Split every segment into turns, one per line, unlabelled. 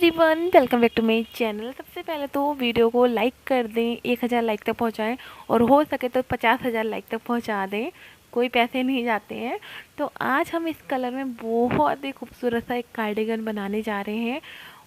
Everyone, welcome back to my channel. सबसे पहले तो वीडियो को लाइक कर दें, 1000 लाइक तक पहुंचाएं और हो सके तो 50,000 लाइक तक पहुंचा दें। कोई पैसे नहीं जाते हैं। तो आज हम इस कलर में बहुत ही खूबसूरत सा एक कार्डिगन बनाने जा रहे हैं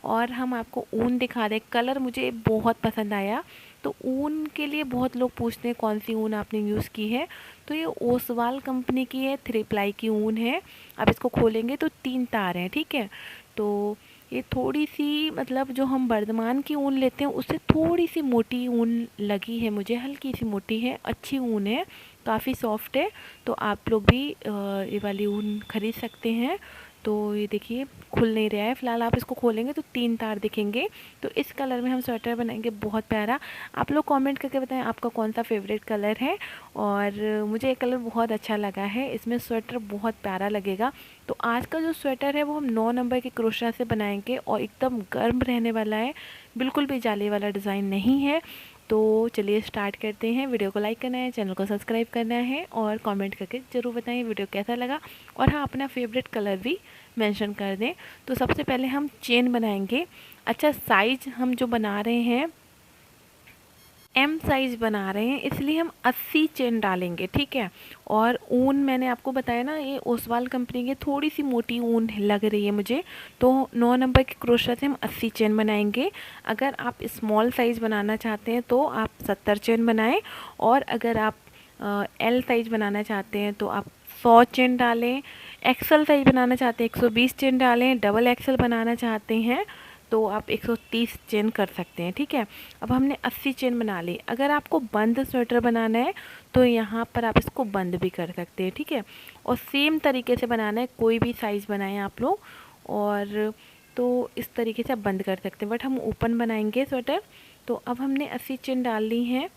और हम आपको ऊन दिखा रहे हैं। कलर मुझे बहुत पसंद आया। तो ऊन के लिए बहुत लोग पूछते हैं कौन सी ऊन आपने यूज़ की है। तो ये ओसवाल कंपनी की है, 3 प्लाई की ऊन है। अब इसको खोलेंगे तो 3 तार हैं, ठीक है। तो ये थोड़ी सी मतलब जो हम बर्धमान की ऊन लेते हैं उससे थोड़ी सी मोटी ऊन लगी है मुझे, हल्की सी मोटी है, अच्छी ऊन है, काफ़ी सॉफ्ट है। तो आप लोग भी ये वाली ऊन खरीद सकते हैं। तो ये देखिए खुल नहीं रहा है फ़िलहाल। आप इसको खोलेंगे तो 3 तार दिखेंगे। तो इस कलर में हम स्वेटर बनाएंगे, बहुत प्यारा। आप लोग कमेंट करके बताएं आपका कौन सा फेवरेट कलर है। और मुझे ये कलर बहुत अच्छा लगा है, इसमें स्वेटर बहुत प्यारा लगेगा। तो आज का जो स्वेटर है वो हम 9 नंबर के क्रोशा से बनाएंगे और एकदम गर्म रहने वाला है, बिल्कुल भी जाली वाला डिज़ाइन नहीं है। तो चलिए स्टार्ट करते हैं। वीडियो को लाइक करना है, चैनल को सब्सक्राइब करना है और कमेंट करके ज़रूर बताएं वीडियो कैसा लगा। और हाँ, अपना फेवरेट कलर भी मेंशन कर दें। तो सबसे पहले हम चेन बनाएंगे। अच्छा, साइज हम जो बना रहे हैं एम साइज़ बना रहे हैं, इसलिए हम 80 चेन डालेंगे, ठीक है। और ऊन मैंने आपको बताया ना, ये ओसवाल कंपनी की थोड़ी सी मोटी ऊन लग रही है मुझे। तो 9 नंबर के क्रोशा से हम 80 चेन बनाएंगे। अगर आप स्मॉल साइज़ बनाना चाहते हैं तो आप 70 चेन बनाएं। और अगर आप एल साइज़ बनाना चाहते हैं तो आप 100 चेन डालें। एक्सल साइज़ बनाना चाहते हैं 120 चेन डालें। डबल एक्सल बनाना चाहते हैं तो आप 130 चेन कर सकते हैं, ठीक है। अब हमने 80 चेन बना ली। अगर आपको बंद स्वेटर बनाना है तो यहाँ पर आप इसको बंद भी कर सकते हैं, ठीक है। और सेम तरीके से बनाना है, कोई भी साइज़ बनाएं आप लोग। और तो इस तरीके से आप बंद कर सकते हैं, बट हम ओपन बनाएंगे स्वेटर। तो अब हमने 80 चेन डाल ली हैं,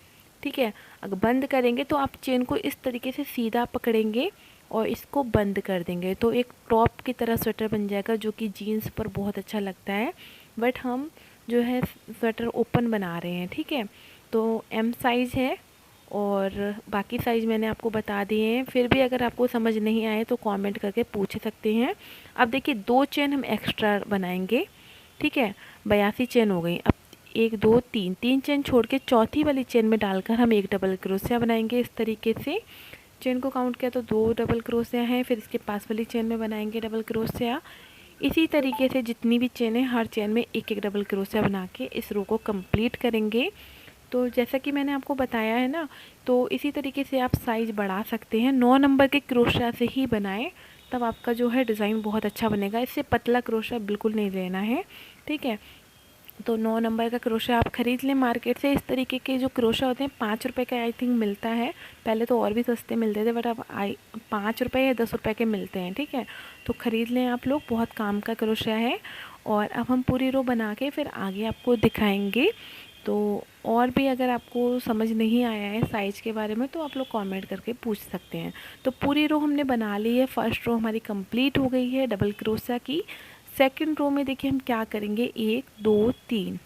ठीक है। अगर बंद करेंगे तो आप चेन को इस तरीके से सीधा पकड़ेंगे और इसको बंद कर देंगे तो एक टॉप की तरह स्वेटर बन जाएगा, जो कि जीन्स पर बहुत अच्छा लगता है। बट हम जो है स्वेटर ओपन बना रहे हैं, ठीक है। तो एम साइज़ है और बाकी साइज़ मैंने आपको बता दिए हैं। फिर भी अगर आपको समझ नहीं आए तो कमेंट करके पूछ सकते हैं। अब देखिए 2 चेन हम एक्स्ट्रा बनाएंगे, ठीक है। 82 चेन हो गई। अब 1 2 3 3 चेन छोड़ के चौथी वाली चेन में डालकर हम एक डबल क्रोशिया बनाएंगे। इस तरीके से चेन को काउंट किया तो 2 डबल क्रोशिया हैं। फिर इसके पास वाली चेन में बनाएंगे डबल क्रोशिया। इसी तरीके से जितनी भी चेन है हर चेन में एक एक डबल क्रोशिया बना के इस रो को कंप्लीट करेंगे। तो जैसा कि मैंने आपको बताया है ना, तो इसी तरीके से आप साइज़ बढ़ा सकते हैं। 9 नंबर के क्रोशिया से ही बनाएं, तब आपका जो है डिज़ाइन बहुत अच्छा बनेगा। इससे पतला क्रोशिया बिल्कुल नहीं लेना है, ठीक है। तो 9 नंबर का क्रोशा आप ख़रीद लें मार्केट से। इस तरीके के जो क्रोशा होते हैं 5 रुपए का आई थिंक मिलता है। पहले तो और भी सस्ते मिलते थे, बट अब 5 रुपये या 10 रुपये के मिलते हैं, ठीक है। तो ख़रीद लें आप लोग, बहुत काम का क्रोशा है। और अब हम पूरी रो बना के फिर आगे आपको दिखाएंगे। तो और भी अगर आपको समझ नहीं आया है साइज़ के बारे में तो आप लोग कमेंट करके पूछ सकते हैं। तो पूरी रो हमने बना ली है। फर्स्ट रो हमारी कंप्लीट हो गई है डबल क्रोशा की। सेकंड रो में देखिए हम क्या करेंगे, 1 2 3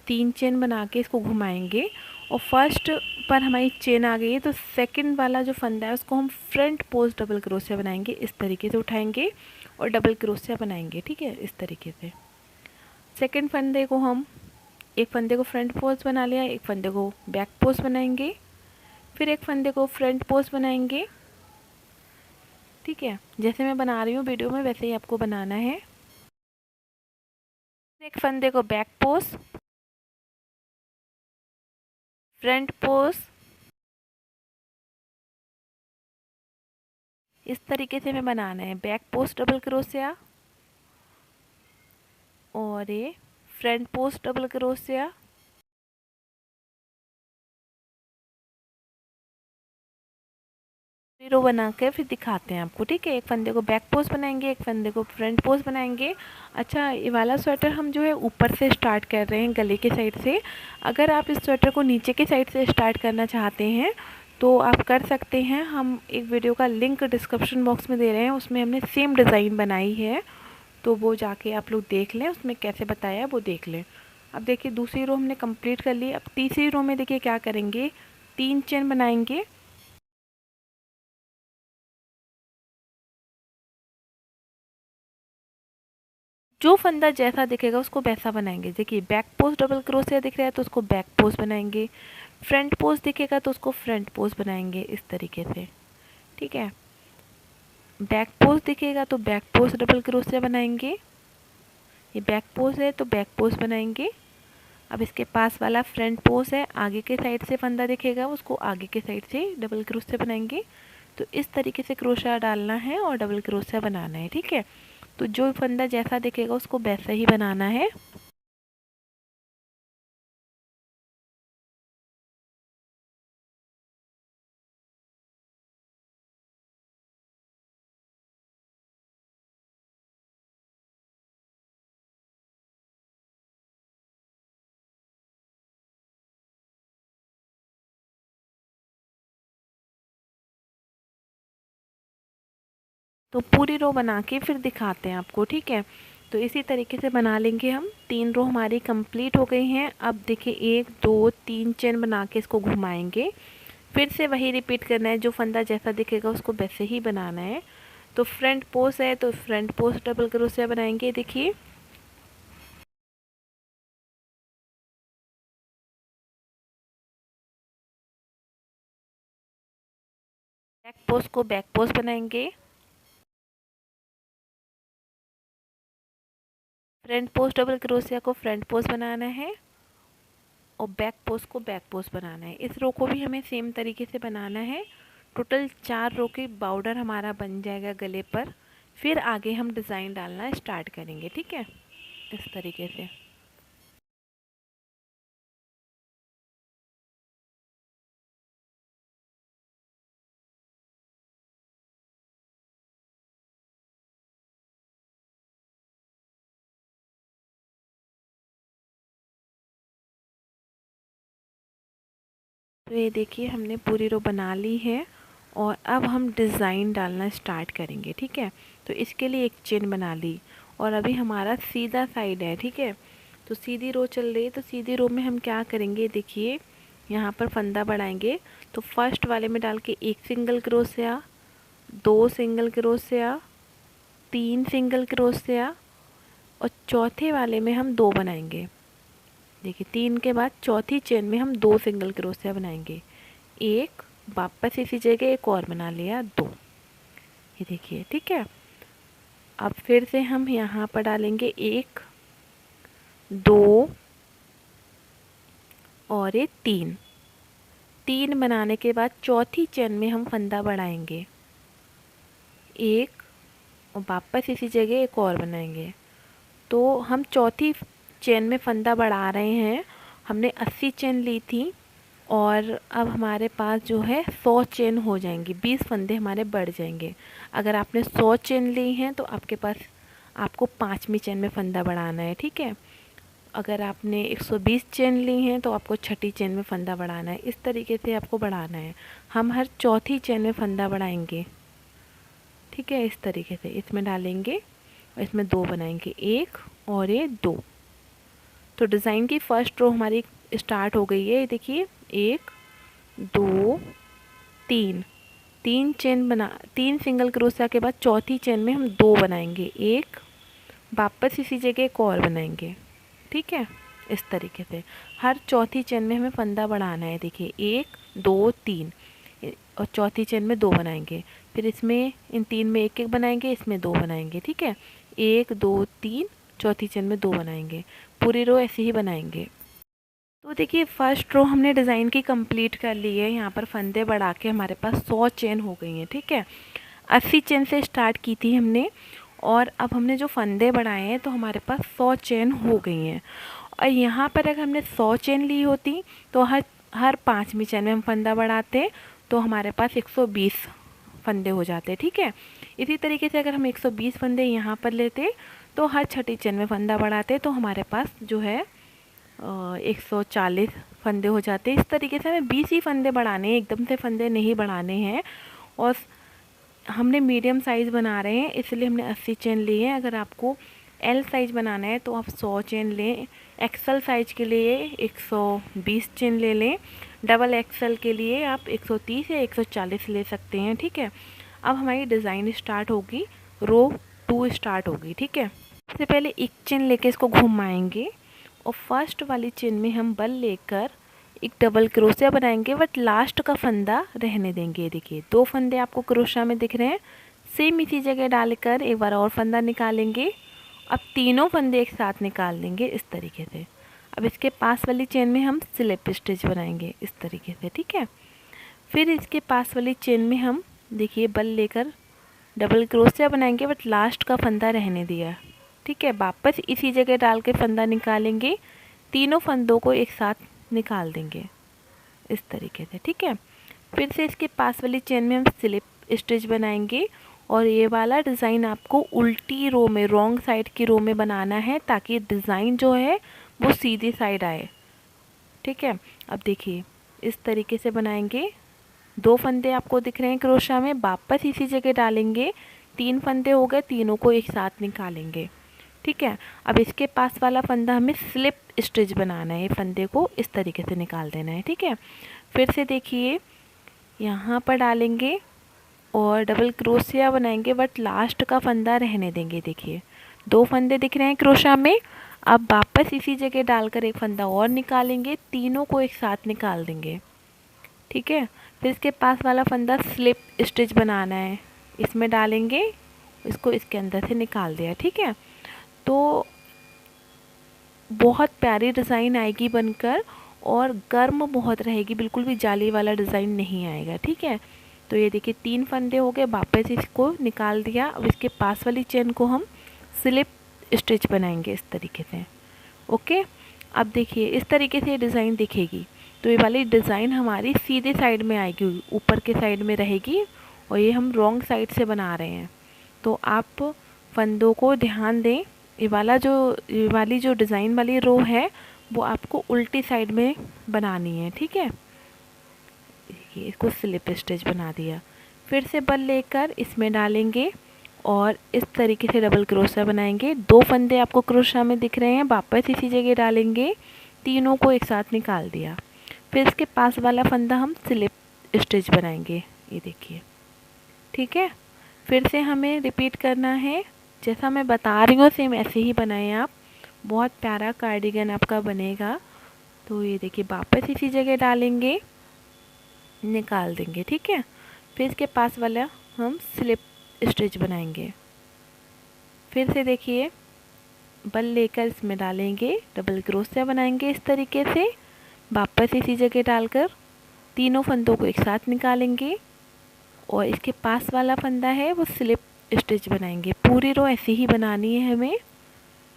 3 चेन बना के इसको घुमाएंगे। और फर्स्ट पर हमारी चेन आ गई है तो सेकंड वाला जो फंदा है उसको हम फ्रंट पोस्ट डबल क्रोशिया बनाएंगे। इस तरीके से उठाएंगे और डबल क्रोशिया बनाएंगे, ठीक है। इस तरीके से सेकंड फंदे को हम, एक फंदे को फ्रंट पोस्ट बना लिया, एक फंदे को बैक पोस्ट बनाएंगे, फिर एक फंदे को फ्रंट पोस्ट बनाएंगे, ठीक है। जैसे मैं बना रही हूँ वीडियो में वैसे ही आपको बनाना है। एक फंदे को बैक पोस्ट, फ्रंट पोस्ट, इस तरीके से हमें बनाना है। बैक पोस्ट डबल क्रोशिया और ये फ्रंट पोस्ट डबल क्रोशिया, रो बना के फिर दिखाते हैं आपको, ठीक है। एक फंदे को बैक पोस्ट बनाएंगे, एक फंदे को फ्रंट पोस्ट बनाएंगे। अच्छा, ये वाला स्वेटर हम जो है ऊपर से स्टार्ट कर रहे हैं, गले के साइड से। अगर आप इस स्वेटर को नीचे के साइड से स्टार्ट करना चाहते हैं तो आप कर सकते हैं। हम एक वीडियो का लिंक डिस्क्रिप्शन बॉक्स में दे रहे हैं, उसमें हमने सेम डिज़ाइन बनाई है, तो वो जाके आप लोग देख लें, उसमें कैसे बताया है वो देख लें। अब देखिए दूसरी रो हमने कंप्लीट कर ली। अब तीसरी रो में देखिए क्या करेंगे, 3 चेन बनाएंगे, जो फंदा जैसा दिखेगा उसको वैसा बनाएंगे। देखिए बैक पोस्ट डबल क्रोशिया दिख रहा है तो उसको बैक पोस्ट बनाएंगे, फ्रंट पोस्ट दिखेगा तो उसको फ्रंट पोस्ट बनाएंगे इस तरीके से। ठीक है, बैक पोस्ट दिखेगा तो बैक पोस्ट डबल क्रोशिया बनाएंगे, ये बैक पोस्ट है तो बैक पोस्ट बनाएंगे। अब इसके पास वाला फ्रंट पोस्ट है, आगे के साइड से फंदा दिखेगा उसको आगे के साइड से डबल क्रोशिया बनाएंगे। तो इस तरीके से क्रोशिया डालना है और डबल क्रोशिया बनाना है। ठीक है, तो जो फंदा जैसा दिखेगा उसको वैसा ही बनाना है। तो पूरी रो बना के फिर दिखाते हैं आपको। ठीक है, तो इसी तरीके से बना लेंगे हम। 3 रो हमारी कंप्लीट हो गई हैं। अब देखिए 1 2 3 चेन बना के इसको घुमाएंगे, फिर से वही रिपीट करना है। जो फंदा जैसा दिखेगा उसको वैसे ही बनाना है। तो फ्रंट पोस्ट है तो फ्रंट पोस्ट डबल क्रोशिया बनाएंगे। देखिए बैक पोस्ट को बैक पोस्ट बनाएंगे, फ्रंट पोस्ट डबल क्रोशिया को फ्रंट पोस्ट बनाना है और बैक पोस्ट को बैक पोस्ट बनाना है। इस रो को भी हमें सेम तरीके से बनाना है। टोटल 4 रो के बॉर्डर हमारा बन जाएगा गले पर। फिर आगे हम डिज़ाइन डालना स्टार्ट करेंगे। ठीक है, इस तरीके से। तो ये देखिए हमने पूरी रो बना ली है और अब हम डिज़ाइन डालना स्टार्ट करेंगे। ठीक है, तो इसके लिए एक चेन बना ली और अभी हमारा सीधा साइड है। ठीक है, तो सीधी रो चल रही है। तो सीधी रो में हम क्या करेंगे, देखिए यहाँ पर फंदा बढ़ाएंगे। तो फर्स्ट वाले में डाल के 1 single crochet, 2 single crochet, 3 single crochet और चौथे वाले में हम 2 बनाएंगे। देखिए 3 के बाद चौथी चेन में हम 2 सिंगल क्रोशिया बनाएंगे। एक वापस इसी जगह एक और बना लिया, 2। ये देखिए। ठीक है, अब फिर से हम यहाँ पर डालेंगे 1 2 और ये 3। 3 बनाने के बाद चौथी चेन में हम फंदा बढ़ाएंगे, एक और वापस इसी जगह एक और बनाएंगे। तो हम चौथी चेन में फंदा बढ़ा रहे हैं। हमने 80 चेन ली थी और अब हमारे पास जो है 100 चेन हो जाएंगी, 20 फंदे हमारे बढ़ जाएंगे। अगर आपने 100 चेन ली हैं तो आपके पास आपको 5वीं चेन में फंदा बढ़ाना है। ठीक है, अगर आपने 120 चेन ली हैं तो आपको 6ठी चेन में फंदा बढ़ाना है। इस तरीके से आपको बढ़ाना है। हम हर चौथी चेन में फंदा बढ़ाएंगे। ठीक है, इस तरीके से इसमें डालेंगे और इसमें 2 बनाएंगे, 1 और ये 2। तो डिज़ाइन की फर्स्ट रो हमारी स्टार्ट हो गई है। देखिए 1 2 3, 3 चेन बना, 3 सिंगल क्रोशिया के बाद चौथी चेन में हम 2 बनाएंगे, एक वापस इसी जगह एक और बनाएंगे। ठीक है, इस तरीके से हर चौथी चेन में हमें फंदा बढ़ाना है। देखिए 1 2 3 और चौथी चेन में 2 बनाएंगे। फिर इसमें इन 3 में एक एक बनाएंगे, इसमें 2 बनाएंगे। ठीक है, 1 2 3 चौथी चेन में 2 बनाएंगे। पूरी रो ऐसे ही बनाएंगे। तो देखिए फर्स्ट रो हमने डिज़ाइन की कंप्लीट कर ली है। यहाँ पर फंदे बढ़ा के हमारे पास 100 चेन हो गई हैं। ठीक है, 80 चेन से स्टार्ट की थी हमने और अब हमने जो फंदे बढ़ाए हैं तो हमारे पास 100 चेन हो गई हैं। और यहाँ पर अगर हमने 100 चेन ली होती तो हर 5वीं चेन में हम फंदा बढ़ाते तो हमारे पास 120 फंदे हो जाते। ठीक है, इसी तरीके से अगर हम 120 फंदे यहाँ पर लेते तो हर 6ठी चेन में फंदा बढ़ाते तो हमारे पास जो है 140 फंदे हो जाते। इस तरीके से हमें 20 ही फंदे बढ़ाने हैं, एकदम से फंदे नहीं बढ़ाने हैं। और हमने मीडियम साइज़ बना रहे हैं इसलिए हमने 80 चेन ली है। अगर आपको एल साइज़ बनाना है तो आप 100 चेन लें। एक्सेल साइज के लिए 120 चेन ले लें। डबल एक्सेल के लिए आप 130 या 140 ले सकते हैं। ठीक है, अब हमारी डिज़ाइन स्टार्ट होगी, रो 2 स्टार्ट होगी। ठीक है, सबसे पहले एक चेन लेके इसको घुमाएंगे और फर्स्ट वाली चेन में हम बल लेकर एक डबल क्रोशिया बनाएंगे, बट लास्ट का फंदा रहने देंगे। देखिए 2 फंदे आपको क्रोशिया में दिख रहे हैं, सेम इसी जगह डालकर एक बार और फंदा निकालेंगे। अब तीनों फंदे एक साथ निकाल देंगे इस तरीके से। अब इसके पास वाली चेन में हम स्लिप स्टिच बनाएंगे इस तरीके से, ठीक है। फिर इसके पास वाली चेन में हम देखिए बल लेकर डबल क्रोशिया बनाएंगे, बट लास्ट का फंदा रहने दिया, ठीक है। वापस इसी जगह डाल के फंदा निकालेंगे, तीनों फंदों को एक साथ निकाल देंगे इस तरीके से, ठीक है। फिर से इसके पास वाली चेन में हम स्लिप स्टिच बनाएंगे और ये वाला डिज़ाइन आपको उल्टी रो में, रॉन्ग साइड की रो में बनाना है, ताकि डिज़ाइन जो है वो सीधी साइड आए, ठीक है। अब देखिए इस तरीके से बनाएंगे। 2 फंदे आपको दिख रहे हैं क्रोशा में, वापस इसी जगह डालेंगे, 3 फंदे हो गए, तीनों को एक साथ निकालेंगे, ठीक है। अब इसके पास वाला फंदा हमें स्लिप स्टिच बनाना है, फंदे को इस तरीके से निकाल देना है, ठीक है। फिर से देखिए यहाँ पर डालेंगे और डबल क्रोशिया बनाएंगे, बट लास्ट का फंदा रहने देंगे। देखिए 2 फंदे दिख रहे हैं क्रोशा में, अब वापस इसी जगह डालकर एक फंदा और निकालेंगे, तीनों को एक साथ निकाल देंगे, ठीक है। फिर इसके पास वाला फंदा स्लिप स्टिच बनाना है, इसमें डालेंगे, इसको इसके अंदर से निकाल दिया, ठीक है। तो बहुत प्यारी डिज़ाइन आएगी बनकर और गर्म बहुत रहेगी, बिल्कुल भी जाली वाला डिज़ाइन नहीं आएगा, ठीक है। तो ये देखिए 3 फंदे हो गए, वापस इसको निकाल दिया। अब इसके पास वाली चेन को हम स्लिप स्टिच बनाएंगे इस तरीके से, ओके। अब देखिए इस तरीके से डिज़ाइन दिखेगी, तो ये वाली डिज़ाइन हमारी सीधे साइड में आएगी, ऊपर के साइड में रहेगी, और ये हम रॉन्ग साइड से बना रहे हैं, तो आप फंदों को ध्यान दें। ये वाली जो डिज़ाइन वाली रो है वो आपको उल्टी साइड में बनानी है, ठीक है। देखिए इसको स्लिप स्टिच बना दिया। फिर से बल लेकर इसमें डालेंगे और इस तरीके से डबल क्रोशा बनाएंगे। 2 फंदे आपको क्रोशा में दिख रहे हैं, वापस इसी जगह डालेंगे, तीनों को एक साथ निकाल दिया। फिर इसके पास वाला फंदा हम स्लिप स्टिच बनाएंगे, ये देखिए, ठीक है। फिर से हमें रिपीट करना है, जैसा मैं बता रही हूँ सेम ऐसे ही बनाएं आप, बहुत प्यारा कार्डिगन आपका बनेगा। तो ये देखिए वापस इसी जगह डालेंगे, निकाल देंगे, ठीक है। फिर इसके पास वाला हम स्लिप स्टिच बनाएंगे। फिर से देखिए बल लेकर इसमें डालेंगे, डबल क्रोशिया बनाएंगे इस तरीके से, वापस इसी जगह डालकर तीनों फंदों को एक साथ निकालेंगे और इसके पास वाला फंदा है वो स्लिप स्टिच बनाएंगे। पूरी रो ऐसे ही बनानी है हमें,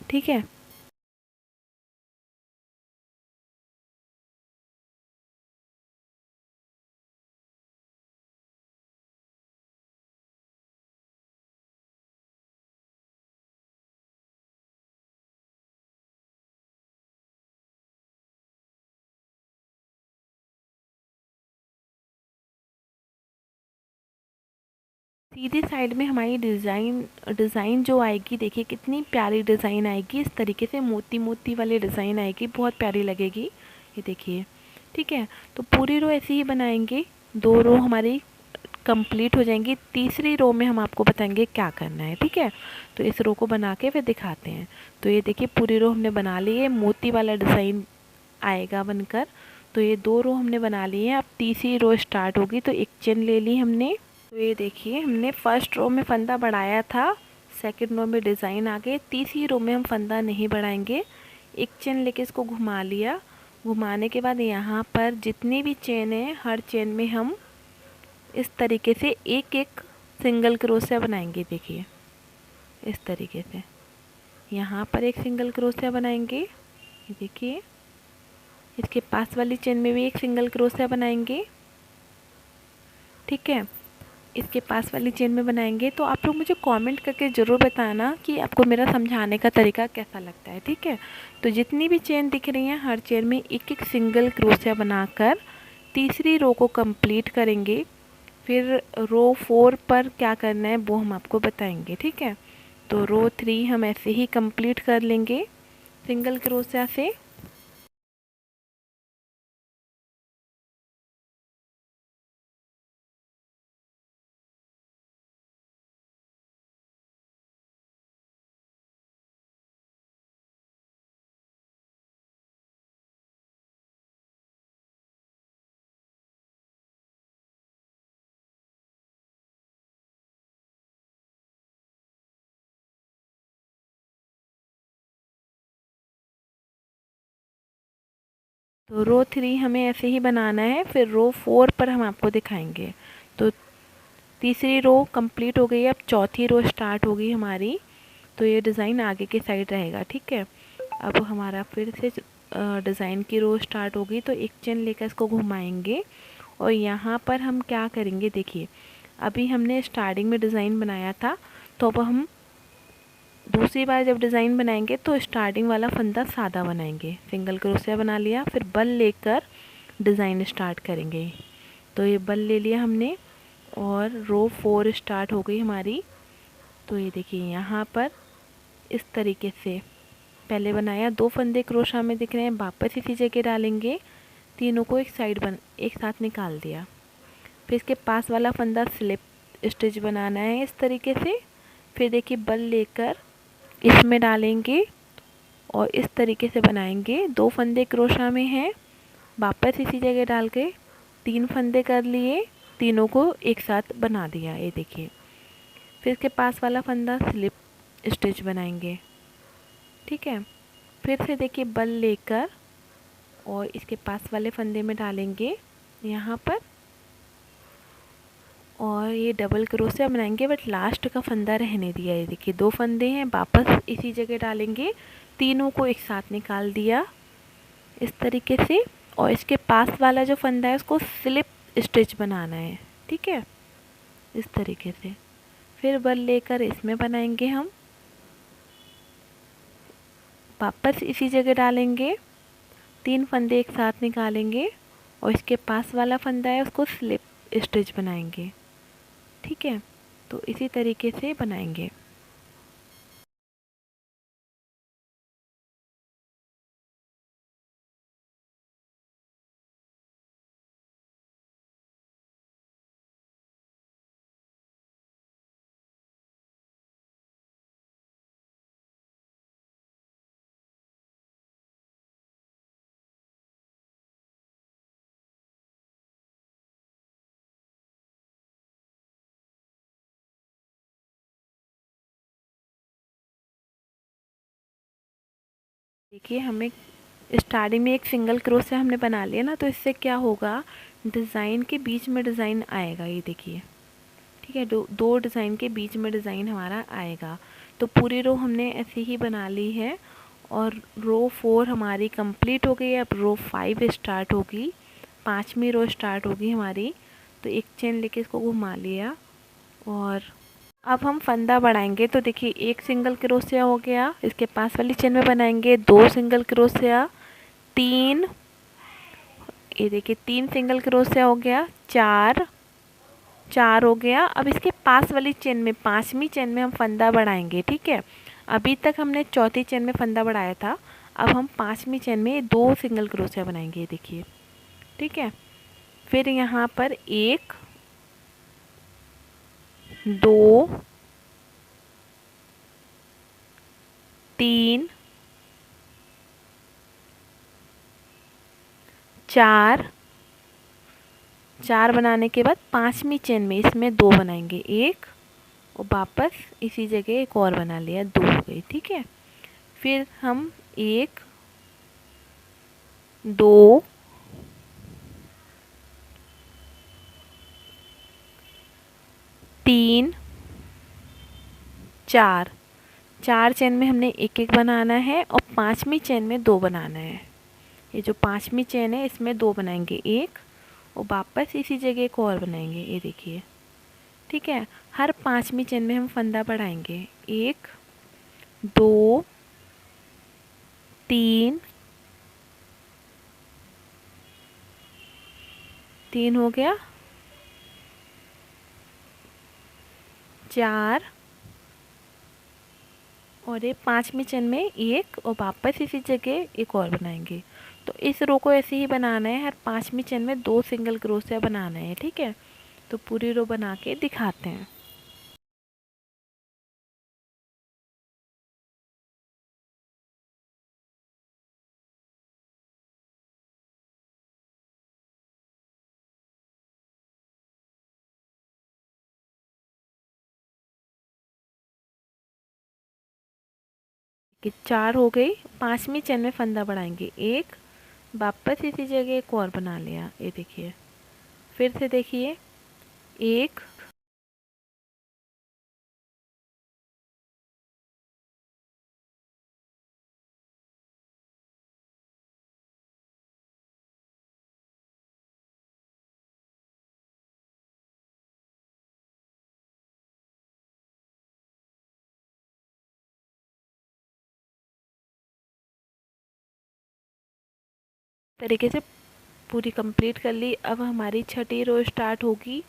ठीक है। सीधी साइड में हमारी डिज़ाइन जो आएगी, देखिए कितनी प्यारी डिज़ाइन आएगी, इस तरीके से मोती मोती वाली डिज़ाइन आएगी, बहुत प्यारी लगेगी, ये देखिए, ठीक है। तो पूरी रो ऐसे ही बनाएंगे, 2 रो हमारी कंप्लीट हो जाएंगी, तीसरी रो में हम आपको बताएंगे क्या करना है, ठीक है। तो इस रो को बना के फिर दिखाते हैं। तो ये देखिए पूरी रो हमने बना ली है, मोती वाला डिज़ाइन आएगा बनकर। तो ये 2 रो हमने बना ली है, अब तीसरी रो स्टार्ट होगी, तो एक चेन ले ली हमने। तो ये देखिए हमने फर्स्ट रो में फंदा बढ़ाया था, सेकंड रो में डिज़ाइन आ गए, तीसरी रो में हम फंदा नहीं बढ़ाएंगे, एक चेन लेके इसको घुमा लिया। घुमाने के बाद यहाँ पर जितनी भी चेन है, हर चेन में हम इस तरीके से एक एक सिंगल क्रोशिया बनाएंगे। देखिए इस तरीके से यहाँ पर एक सिंगल क्रोशिया बनाएंगे, ये देखिए। इसके पास वाली चेन में भी एक सिंगल क्रोशिया बनाएंगे, ठीक है। इसके पास वाली चेन में बनाएंगे। तो आप लोग मुझे कमेंट करके ज़रूर बताना कि आपको मेरा समझाने का तरीका कैसा लगता है, ठीक है। तो जितनी भी चेन दिख रही हैं, हर चेन में एक एक सिंगल क्रोशिया बनाकर तीसरी रो को कंप्लीट करेंगे। फिर रो 4 पर क्या करना है वो हम आपको बताएंगे, ठीक है। तो रो 3 हम ऐसे ही कंप्लीट कर लेंगे सिंगल क्रोशिया से। तो रो 3 हमें ऐसे ही बनाना है, फिर रो 4 पर हम आपको दिखाएंगे। तो तीसरी रो कंप्लीट हो गई, अब चौथी रो स्टार्ट होगी हमारी। तो ये डिज़ाइन आगे की साइड रहेगा, ठीक है। अब हमारा फिर से डिज़ाइन की रो स्टार्ट होगी, तो एक चेन लेकर इसको घुमाएंगे और यहाँ पर हम क्या करेंगे, देखिए अभी हमने स्टार्टिंग में डिज़ाइन बनाया था, तो अब हम दूसरी बार जब डिज़ाइन बनाएंगे तो स्टार्टिंग वाला फंदा सादा बनाएंगे। सिंगल क्रोशिया बना लिया, फिर बल लेकर डिज़ाइन स्टार्ट करेंगे। तो ये बल ले लिया हमने और रो 4 स्टार्ट हो गई हमारी। तो ये देखिए यहाँ पर इस तरीके से पहले बनाया, 2 फंदे क्रोशा में दिख रहे हैं, वापस इसी जगह डालेंगे, तीनों को एक साथ निकाल दिया। फिर इसके पास वाला फंदा स्लिप स्टिच बनाना है इस तरीके से। फिर देखिए बल लेकर इसमें डालेंगे और इस तरीके से बनाएंगे। 2 फंदे क्रोशा में हैं, वापस इसी जगह डाल के 3 फंदे कर लिए, तीनों को एक साथ बना दिया, ये देखिए। फिर इसके पास वाला फंदा स्लिप स्टिच बनाएंगे, ठीक है। फिर से देखिए बल लेकर और इसके पास वाले फंदे में डालेंगे यहाँ पर, और ये डबल क्रोशिया बनाएंगे, बट लास्ट का फंदा रहने दिया। ये देखिए 2 फंदे हैं, वापस इसी जगह डालेंगे, तीनों को एक साथ निकाल दिया इस तरीके से। और इसके पास वाला जो फंदा है उसको स्लिप स्टिच बनाना है, ठीक है, इस तरीके से। फिर बल लेकर इसमें बनाएंगे हम, वापस इसी जगह डालेंगे, 3 फंदे एक साथ निकालेंगे और इसके पास वाला फंदा है उसको स्लिप स्टिच बनाएंगे, ठीक है। तो इसी तरीके से बनाएंगे। देखिए हमें स्टार्टिंग में एक सिंगल क्रोशिया हमने बना लिया ना, तो इससे क्या होगा, डिज़ाइन के बीच में डिज़ाइन आएगा, ये देखिए, ठीक है। दो डिज़ाइन के बीच में डिज़ाइन हमारा आएगा। तो पूरी रो हमने ऐसे ही बना ली है और रो 4 हमारी कंप्लीट हो गई। अब रो 5 स्टार्ट होगी, 5वीं रो स्टार्ट होगी हमारी। तो एक चेन लेके इसको घुमा लिया और अब हम फंदा बढ़ाएंगे। तो देखिए एक सिंगल क्रोशिया हो गया, इसके पास वाली चेन में बनाएंगे 2 सिंगल क्रोशिया, 3, ये देखिए 3 सिंगल क्रोशिया हो गया, 4 हो गया। अब इसके पास वाली चेन में 5वीं चेन में हम फंदा बढ़ाएंगे, ठीक है। अभी तक हमने चौथी चेन में फंदा बढ़ाया था, अब हम 5वीं चेन में 2 सिंगल क्रोशिया बनाएंगे, देखिए, ठीक है। फिर यहाँ पर 1, 2, 3, 4 बनाने के बाद 5वीं चेन में इसमें 2 बनाएंगे, 1 और वापस इसी जगह एक और बना लिया, 2 हो गई, ठीक है। फिर हम 1, 2, 3, 4 चेन में हमने एक एक बनाना है और 5वीं चेन में 2 बनाना है। ये जो 5वीं चेन है इसमें 2 बनाएंगे, 1 और वापस इसी जगह एक और बनाएंगे, ये देखिए, ठीक है। हर 5वीं चेन में हम फंदा बढ़ाएंगे, 1, 2, 3 हो गया, 4 और ये 5वीं चेन में 1 और वापस इसी जगह एक और बनाएंगे। तो इस रो को ऐसे ही बनाना है, हर 5वीं चेन में 2 सिंगल क्रोशिया बनाना है, ठीक है। तो पूरी रो बना के दिखाते हैं। कि 4 हो गई, 5वीं चेन में फंदा बढ़ाएंगे, 1, वापस इसी जगह एक और बना लिया, ये देखिए। फिर से देखिए, एक, तरीके से पूरी कंप्लीट कर ली। अब हमारी छठी रो स्टार्ट होगी।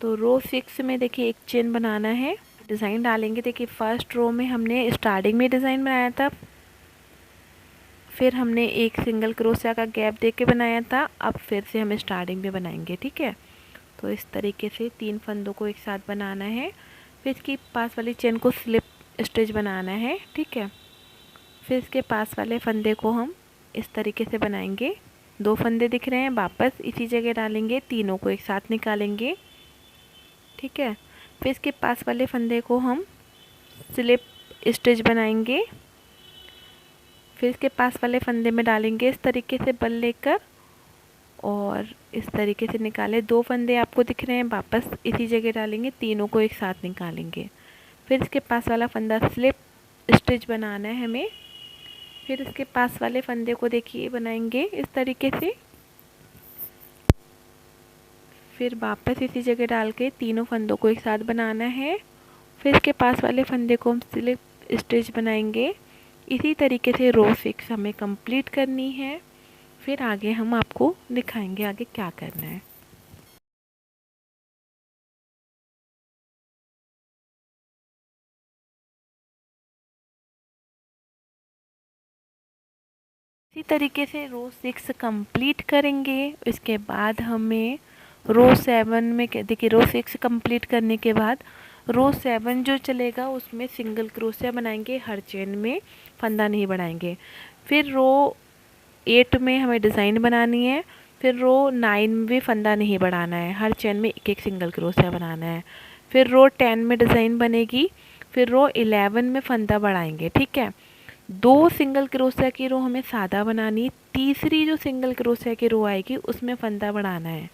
तो रो 6 में देखिए एक चेन बनाना है, डिज़ाइन डालेंगे। देखिए फर्स्ट रो में हमने स्टार्टिंग में डिज़ाइन बनाया था, फिर हमने एक सिंगल क्रोशिया का गैप दे के बनाया था, अब फिर से हम स्टार्टिंग में बनाएंगे, ठीक है। तो इस तरीके से 3 फंदों को एक साथ बनाना है। फिर इसकी पास वाली चेन को स्लिप स्टिच बनाना है, ठीक है। फिर इसके पास वाले फंदे को हम इस तरीके से बनाएंगे। 2 फंदे दिख रहे हैं, वापस इसी जगह डालेंगे, तीनों को एक साथ निकालेंगे, ठीक है। फिर इसके पास वाले फंदे को हम स्लिप स्टिच बनाएंगे। फिर इसके पास वाले फंदे में डालेंगे इस तरीके से बल लेकर और इस तरीके से निकाले। 2 फंदे आपको दिख रहे हैं, वापस इसी जगह डालेंगे, तीनों को एक साथ निकालेंगे। फिर इसके पास वाला फंदा स्लिप स्टिच बनाना है हमें। फिर इसके पास वाले फंदे को देखिए बनाएंगे इस तरीके से, फिर वापस इसी जगह डाल के तीनों फंदों को एक साथ बनाना है। फिर इसके पास वाले फंदे को हम स्लिप स्टिच बनाएंगे। इसी तरीके से रो 6 हमें कंप्लीट करनी है। फिर आगे हम आपको दिखाएंगे आगे क्या करना है। इसी तरीके से रो 6 कंप्लीट करेंगे। इसके बाद हमें रो 7 में देखिए, रो 6 कंप्लीट करने के बाद रो 7 जो चलेगा उसमें सिंगल क्रोशिया बनाएंगे, हर चेन में फंदा नहीं बढ़ाएंगे। फिर रो 8 में हमें डिज़ाइन बनानी है। फिर रो 9 में भी फंदा नहीं बढ़ाना है, हर चेन में एक एक सिंगल क्रोशिया बनाना है। फिर रो 10 में डिज़ाइन बनेगी। फिर रो 11 में फंदा बढ़ाएंगे, ठीक है। 2 सिंगल क्रोशिया की रो हमें सादा बनानी, तीसरी जो सिंगल क्रोशिया की रो आएगी उसमें फंदा बढ़ाना है,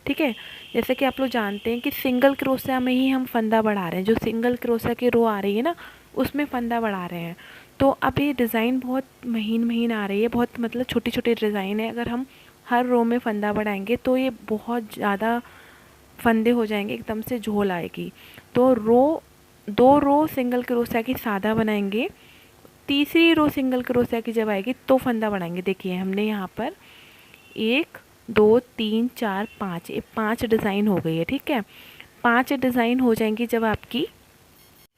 ठीक है। जैसे कि आप लोग जानते हैं कि सिंगल क्रोशिया में ही हम फंदा बढ़ा रहे हैं, जो सिंगल क्रोशिया की रो आ रही है ना उसमें फंदा बढ़ा रहे हैं। तो अब ये डिज़ाइन बहुत महीन महीन आ रही है, बहुत मतलब छोटी छोटी डिज़ाइन है। अगर हम हर रो में फंदा बढ़ाएंगे तो ये बहुत ज़्यादा फंदे हो जाएंगे, एकदम से झोल आएगी। तो 2 रो सिंगल क्रोशिया की सादा बनाएंगे, तीसरी रो सिंगल क्रोशिया की जब आएगी तो फंदा बढ़ाएंगे। देखिए हमने यहाँ पर 1 2 3 4 5, ये 5 डिज़ाइन हो गई है, ठीक है। 5 डिज़ाइन हो जाएंगी जब आपकी।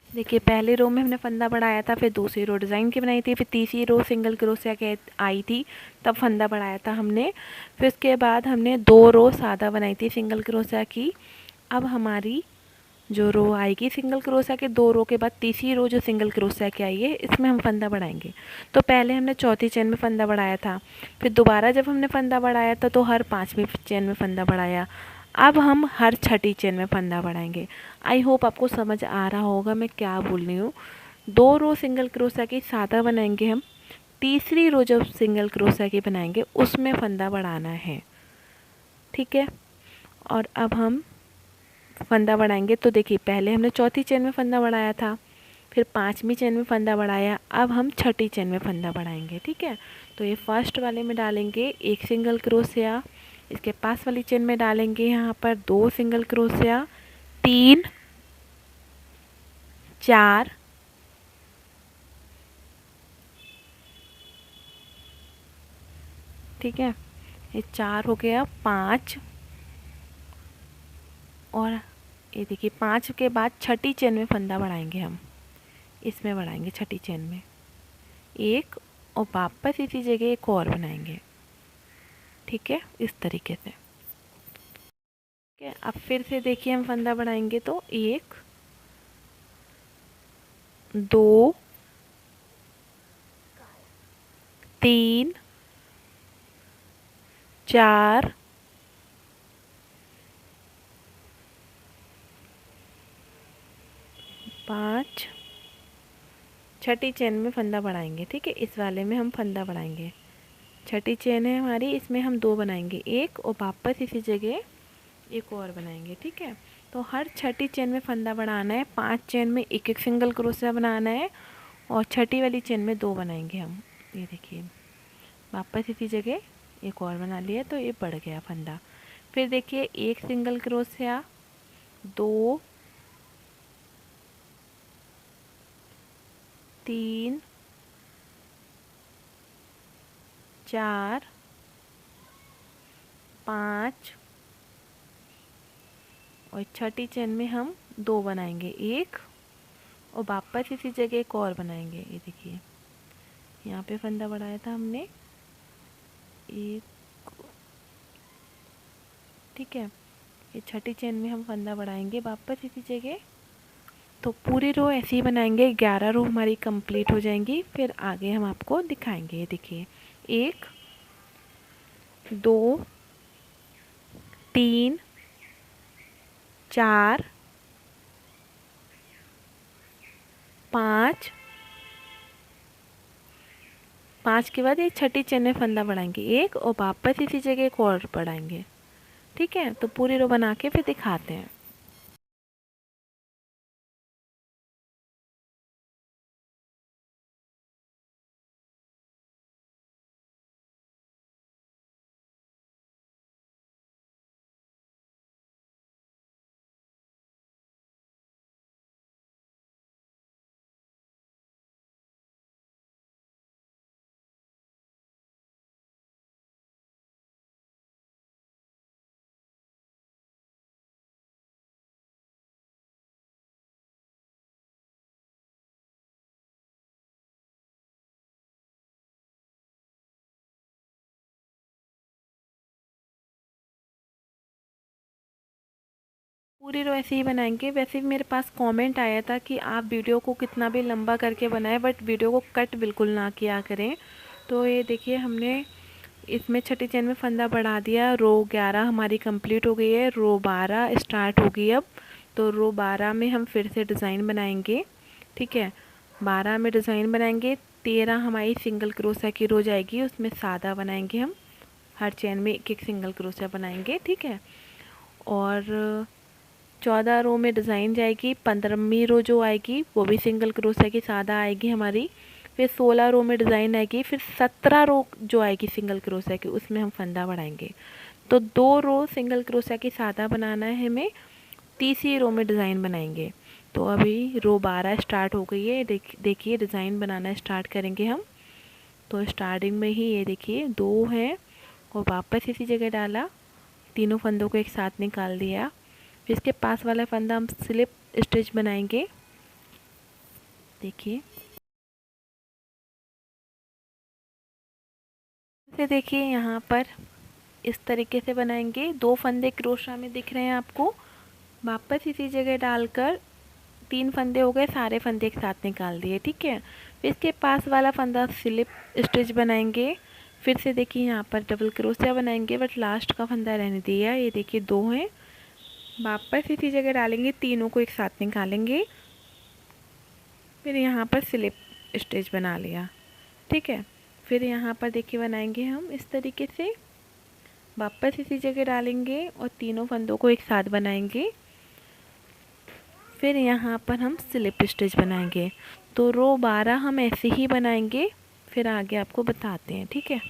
देखिए पहले रो में हमने फंदा बढ़ाया था, फिर दूसरी रो डिज़ाइन की बनाई थी, फिर तीसरी रो सिंगल क्रोशिया के आई थी, तब फंदा बढ़ाया था हमने। फिर उसके बाद हमने 2 रो सादा बनाई थी सिंगल क्रोशिया की। अब हमारी जो रो आएगी सिंगल क्रोशिया के 2 रो के बाद तीसरी रो जो सिंगल क्रोशिया की आई है इसमें हम फंदा बढ़ाएंगे। तो पहले हमने चौथी चेन में फंदा बढ़ाया था, फिर दोबारा जब हमने फंदा बढ़ाया था तो हर 5वीं चेन में फंदा बढ़ाया। अब हम हर छठी चेन में फंदा बढ़ाएंगे। आई होप आपको समझ आ रहा होगा मैं क्या बोल रही हूँ। 2 रो सिंगल क्रोशिया की सादा बनाएंगे हम, तीसरी रो जब सिंगल क्रोशिया की बनाएंगे उसमें फंदा बढ़ाना है, ठीक है। और अब हम फंदा बढ़ाएंगे। तो देखिए पहले हमने चौथी चेन में फंदा बढ़ाया था, फिर 5वीं चेन में फंदा बढ़ाया, अब हम छठी चेन में फंदा बढ़ाएंगे, ठीक है। तो ये फर्स्ट वाले में डालेंगे एक सिंगल क्रोशिया, इसके पास वाली चेन में डालेंगे यहाँ पर 2 सिंगल क्रोशिया, 3 4 ठीक है, ये 4 हो गया, 5 और ये देखिए 5 के बाद छठी चेन में फंदा बढ़ाएंगे हम, इसमें बढ़ाएंगे छठी चेन में एक, और वापस इसी जगह एक और बनाएंगे, ठीक है, इस तरीके से। ठीक है, अब फिर से देखिए हम फंदा बढ़ाएंगे तो 1 2 3 4 5, छठी चेन में फंदा बढ़ाएंगे, ठीक है। इस वाले में हम फंदा बढ़ाएंगे छठी चेन है हमारी, इसमें हम 2 बनाएंगे, एक और वापस इसी जगह एक और बनाएंगे। ठीक है, तो हर छठी चेन में फंदा बढ़ाना है, 5 चेन में एक एक सिंगल क्रोशिया बनाना है और छठी वाली चेन में 2 बनाएंगे हम। ये देखिए वापस इसी जगह एक और बना लिया, तो ये बढ़ गया फंदा। फिर देखिए एक सिंगल क्रोशिया, 2, 3, 4, 5 और छठी चेन में हम 2 बनाएंगे, एक और वापस इसी जगह एक और बनाएंगे। ये देखिए यहाँ पे फंदा बढ़ाया था हमने एक, ठीक है, ये छठी चेन में हम फंदा बढ़ाएंगे वापस इसी जगह। तो पूरी रो ऐसे ही बनाएंगे, 11 रो हमारी कंप्लीट हो जाएंगी। फिर आगे हम आपको दिखाएंगे। ये देखिए 1, 2, 3, 4, 5, 5 के बाद ये छठी चेन में फंदा बढ़ाएंगे एक और वापस इसी जगह एक और बढ़ाएंगे। ठीक है, तो पूरी रो बना के फिर दिखाते हैं। पूरी रो ऐसे ही बनाएंगे। वैसे भी मेरे पास कमेंट आया था कि आप वीडियो को कितना भी लंबा करके बनाएं, बट वीडियो को कट बिल्कुल ना किया करें। तो ये देखिए हमने इसमें छठी चेन में फंदा बढ़ा दिया। रो 11 हमारी कंप्लीट हो गई है, रो 12 स्टार्ट होगी अब। तो रो 12 में हम फिर से डिज़ाइन बनाएंगे। ठीक है, 12 में डिज़ाइन बनाएंगे, 13 हमारी सिंगल क्रोशिया की रो जाएगी, उसमें सादा बनाएंगे हम, हर चेन में एक एक सिंगल क्रोशिया बनाएंगे। ठीक है, और 14 रो में डिज़ाइन जाएगी, 15वीं रो जो आएगी वो भी सिंगल क्रोशिया की सादा आएगी हमारी। फिर 16 रो में डिज़ाइन आएगी, फिर 17 रो जो आएगी सिंगल क्रोशिया की उसमें हम फंदा बढ़ाएंगे। तो 2 रो सिंगल क्रोशिया की सादा बनाना है हमें, तीसरी रो में डिज़ाइन बनाएंगे। तो अभी रो 12 स्टार्ट हो गई है। देखिए डिज़ाइन बनाना स्टार्ट करेंगे हम। तो स्टार्टिंग में ही ये देखिए 2 हैं और वापस इसी जगह डाला, तीनों फंदों को एक साथ निकाल दिया। फिर इसके पास वाला फंदा हम स्लिप स्टिच बनाएंगे। देखिए से देखिए यहाँ पर इस तरीके से बनाएंगे। 2 फंदे क्रोशा में दिख रहे हैं आपको, वापस इसी जगह डालकर 3 फंदे हो गए, सारे फंदे एक साथ निकाल दिए। ठीक है, फिर इसके पास वाला फंदा स्लिप स्टिच बनाएंगे। फिर से देखिए यहाँ पर डबल क्रोशिया बनाएंगे, बट लास्ट का फंदा रहने दिया। ये देखिए 2 हैं, वापस इसी जगह डालेंगे, तीनों को एक साथ निकालेंगे। फिर यहाँ पर स्लिप स्टिच बना लिया। ठीक है, फिर यहाँ पर देखिए बनाएंगे हम इस तरीके से, वापस इसी जगह डालेंगे और तीनों फंदों को एक साथ बनाएंगे। फिर यहाँ पर हम स्लिप स्टिच बनाएंगे। तो रो 12 हम ऐसे ही बनाएंगे, फिर आगे आपको बताते हैं। ठीक है,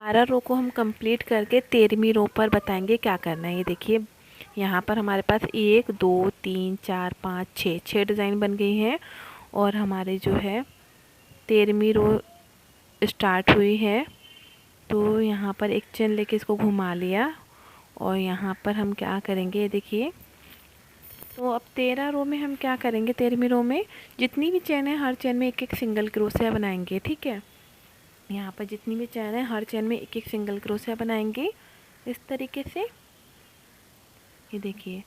12 रो को हम कंप्लीट करके 13वीं रो पर बताएंगे क्या करना है। ये देखिए यहाँ पर हमारे पास 1, 2, 3, 4, 5, 6 डिज़ाइन बन गई हैं और हमारे जो है 13वीं रो स्टार्ट हुई है। तो यहाँ पर एक चेन लेके इसको घुमा लिया और यहाँ पर हम क्या करेंगे, देखिए तो अब 13 रो में हम क्या करेंगे, 13वीं रो में जितनी भी चेन है हर चेन में एक एक सिंगल क्रोशिया बनाएंगे। ठीक है, यहाँ पर जितनी भी चेन है हर चेन में एक एक सिंगल क्रोशिया बनाएंगे इस तरीके से। ये देखिए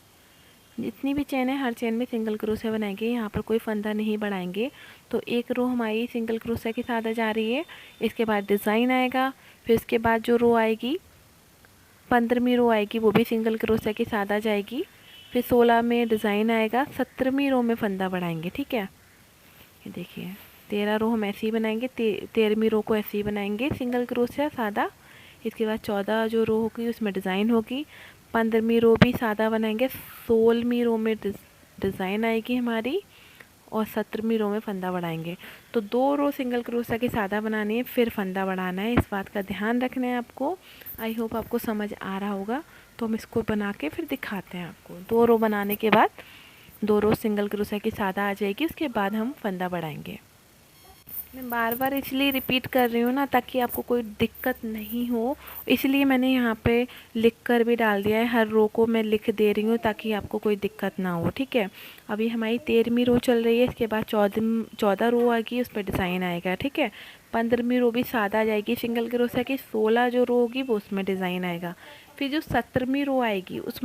जितनी भी चेन है हर चेन में सिंगल क्रोशिया बनाएंगे, यहाँ पर कोई फंदा नहीं बढ़ाएंगे। तो एक रो हमारी सिंगल क्रोशिया के साथ आ जा रही है। इसके बाद डिज़ाइन आएगा, फिर इसके बाद जो रो आएगी 15वीं रो आएगी वो भी सिंगल क्रोशिया के साथ आ जाएगी। फिर 16 में डिज़ाइन आएगा, 17वीं रो में फंदा बढ़ाएंगे। ठीक है, ये देखिए 13 रो हम ऐसे ही बनाएंगे, 13वीं रो को ऐसे ही बनाएंगे सिंगल क्रोशिया सादा। इसके बाद 14 जो रो होगी उसमें डिज़ाइन होगी, 15वीं रो भी सादा बनाएंगे, 16वीं रो में डिज़ाइन आएगी हमारी और 17वीं रो में फंदा बढ़ाएंगे। तो 2 रो सिंगल क्रोशिया की सादा बनानी है, फिर फंदा बढ़ाना है। इस बात का ध्यान रखना है आपको। आई होप आपको समझ आ रहा होगा। तो हम इसको बना के फिर दिखाते हैं आपको। 2 रो बनाने के बाद 2 रो सिंगल क्रोशिया की सादा आ जाएगी, उसके बाद हम फंदा बढ़ाएंगे। मैं बार बार इसलिए रिपीट कर रही हूँ ना, ताकि आपको कोई दिक्कत नहीं हो, इसलिए मैंने यहाँ पे लिख कर भी डाल दिया है। हर रो को मैं लिख दे रही हूँ ताकि आपको कोई दिक्कत ना हो। ठीक है, अभी हमारी 13वीं रो चल रही है, इसके बाद 14 रो आएगी, उस पर डिज़ाइन आएगा। ठीक है, 15वीं रो भी सादा आ जाएगी सिंगल क्रोशिया की, 16 जो रो होगी वो उसमें डिज़ाइन आएगा। फिर जो 17वीं रो आएगी उस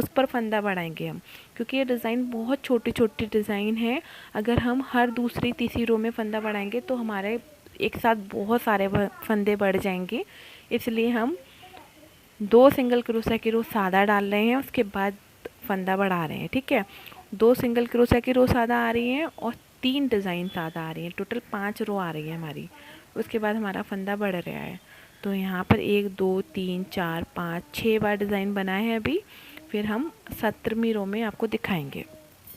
पर फंदा बढ़ाएंगे हम, क्योंकि ये डिज़ाइन बहुत छोटी छोटी डिज़ाइन है। अगर हम हर दूसरी तीसरी रो में फंदा बढ़ाएंगे तो हमारे एक साथ बहुत सारे फंदे बढ़ जाएंगे। इसलिए हम 2 सिंगल क्रोशिया की रो सादा डाल रहे हैं, उसके बाद फंदा बढ़ा रहे हैं। ठीक है, 2 सिंगल क्रोशिया की रो सादा आ रही हैं और 3 डिज़ाइन सादा आ रही हैं, टोटल 5 रो आ रही है हमारी। उसके बाद हमारा फंदा बढ़ रहा है। तो यहाँ पर 1 2 3 4 5 6 बार डिज़ाइन बना है अभी। फिर हम 17वीं रो में आपको दिखाएंगे।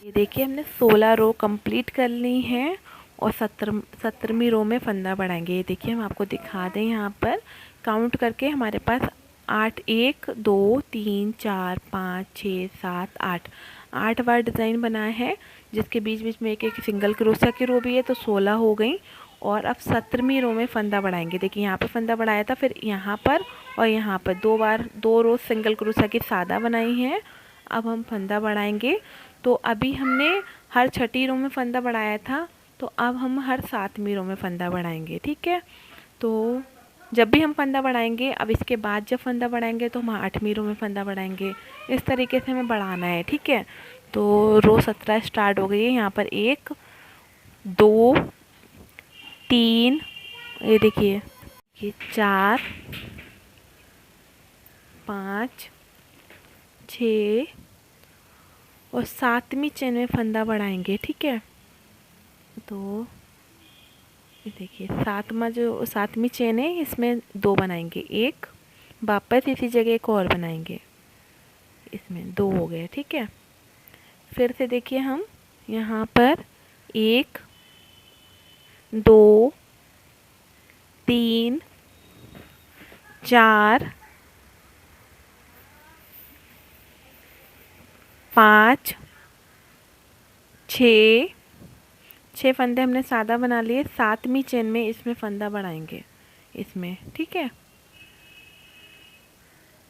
ये देखिए हमने 16 रो कंप्लीट कर ली हैं और 17वीं रो में फंदा बढ़ाएंगे। ये देखिए हम आपको दिखा दें, यहाँ पर काउंट करके हमारे पास 8 1 2 3 4 5 6 7 8 बार डिज़ाइन बना है, जिसके बीच बीच में एक एक सिंगल क्रोशिया की रो भी है, तो 16 हो गई। और अब 17वीं रो में फंदा बढ़ाएंगे। देखिए यहाँ पर फंदा बढ़ाया था, फिर यहाँ पर और यहाँ पर 2 बार 2 रो सिंगल क्रोशिया की सादा बनाई है। अब हम फंदा बढ़ाएंगे। तो अभी हमने हर छठी रो में फंदा बढ़ाया था, तो अब हम हर 7वीं रो में फंदा बढ़ाएंगे। ठीक है, तो जब भी हम फंदा बढ़ाएंगे, अब इसके बाद जब फंदा बढ़ाएंगे तो हम 8वीं रो में फंदा बढ़ाएंगे। इस तरीके से हमें बढ़ाना है। ठीक है, तो रो 17 स्टार्ट हो गई है। यहाँ पर 1 2 3, ये देखिए 4 5 6 और 7वीं चेन में फंदा बढ़ाएंगे। ठीक है, तो ये देखिए 7वीं चेन है, इसमें 2 बनाएंगे, एक वापस इसी जगह एक और बनाएंगे, इसमें 2 हो गए। ठीक है, फिर से देखिए हम यहाँ पर 1 2 3 4 5 6 फंदे हमने सादा बना लिए। 7वीं चेन में इसमें फंदा बढ़ाएंगे, इसमें। ठीक है,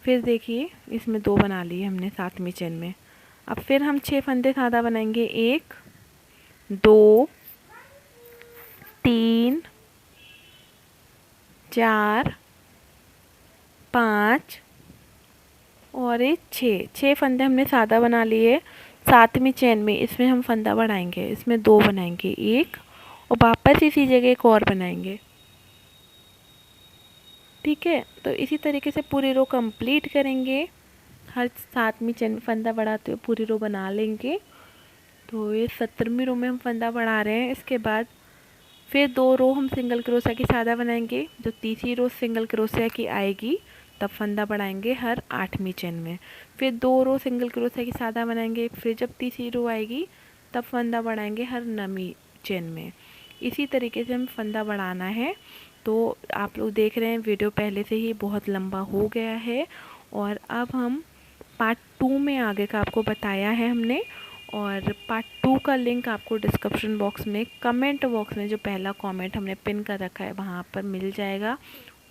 फिर देखिए इसमें 2 बना लिए हमने 7वीं चेन में। अब फिर हम 6 फंदे सादा बनाएंगे, 1 2 3 4 5 और एक 6 फंदे हमने सादा बना लिए। 7वीं चेन में इसमें हम फंदा बढ़ाएंगे, इसमें 2 बनाएंगे, एक और वापस इसी जगह एक और बनाएंगे। ठीक है, तो इसी तरीके से पूरी रो कंप्लीट करेंगे। हर 7वीं चेन में फंदा बढ़ाते हुए पूरी रो बना लेंगे। तो ये 17वीं रो में हम फंदा बढ़ा रहे हैं। इसके बाद फिर 2 रो हम सिंगल क्रोशिया की सादा बनाएंगे। जो तीसरी रो सिंगल क्रोशिया की आएगी तब फंदा बढ़ाएंगे हर 8वीं चेन में। फिर 2 रो सिंगल क्रोशिया की सादा बनाएंगे। फिर जब तीसरी रो आएगी तब फंदा बढ़ाएंगे हर 9वीं चेन में। इसी तरीके से हम फंदा बढ़ाना है। तो आप लोग देख रहे हैं वीडियो पहले से ही बहुत लंबा हो गया है, और अब हम पार्ट 2 में आगे का आपको बताया है हमने। और पार्ट 2 का लिंक आपको डिस्क्रिप्शन बॉक्स में, कमेंट बॉक्स में जो पहला कमेंट हमने पिन कर रखा है वहाँ पर मिल जाएगा।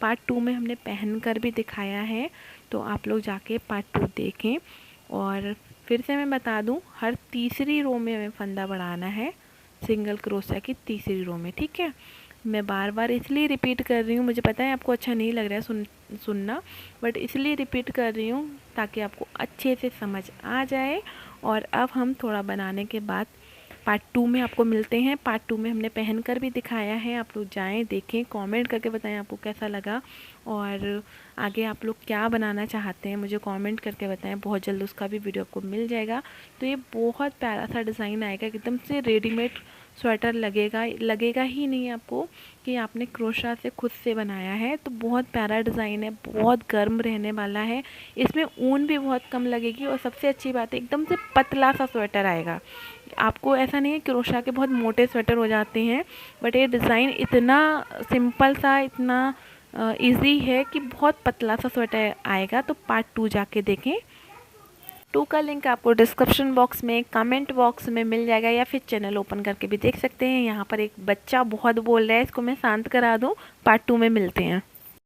पार्ट 2 में हमने पहन कर भी दिखाया है, तो आप लोग जाके पार्ट 2 देखें। और फिर से मैं बता दूं, हर तीसरी रो में हमें फंदा बढ़ाना है सिंगल क्रोशिया की तीसरी रो में। ठीक है, मैं बार बार इसलिए रिपीट कर रही हूँ, मुझे पता है आपको अच्छा नहीं लग रहा है सुनना, बट इसलिए रिपीट कर रही हूँ ताकि आपको अच्छे से समझ आ जाए और अब हम थोड़ा बनाने के बाद पार्ट 2 में आपको मिलते हैं। पार्ट 2 में हमने पहन कर भी दिखाया है, आप लोग जाएं देखें, कमेंट करके बताएं आपको कैसा लगा और आगे आप लोग क्या बनाना चाहते हैं मुझे कमेंट करके बताएं। बहुत जल्द उसका भी वीडियो आपको मिल जाएगा। तो ये बहुत प्यारा सा डिज़ाइन आएगा, एकदम से रेडीमेड स्वेटर लगेगा ही नहीं आपको कि आपने क्रोशा से खुद से बनाया है। तो बहुत प्यारा डिज़ाइन है, बहुत गर्म रहने वाला है, इसमें ऊन भी बहुत कम लगेगी और सबसे अच्छी बात है एकदम से पतला सा स्वेटर आएगा। आपको ऐसा नहीं है क्रोशा के बहुत मोटे स्वेटर हो जाते हैं, बट ये डिज़ाइन इतना सिंपल सा, इतना इजी है कि बहुत पतला सा स्वेटर आएगा। तो पार्ट 2 जाके देखें। 2 का लिंक आपको डिस्क्रिप्शन बॉक्स में, कमेंट बॉक्स में मिल जाएगा, या फिर चैनल ओपन करके भी देख सकते हैं। यहाँ पर एक बच्चा बहुत बोल रहा है, इसको मैं शांत करा दूँ। पार्ट 2 में मिलते हैं।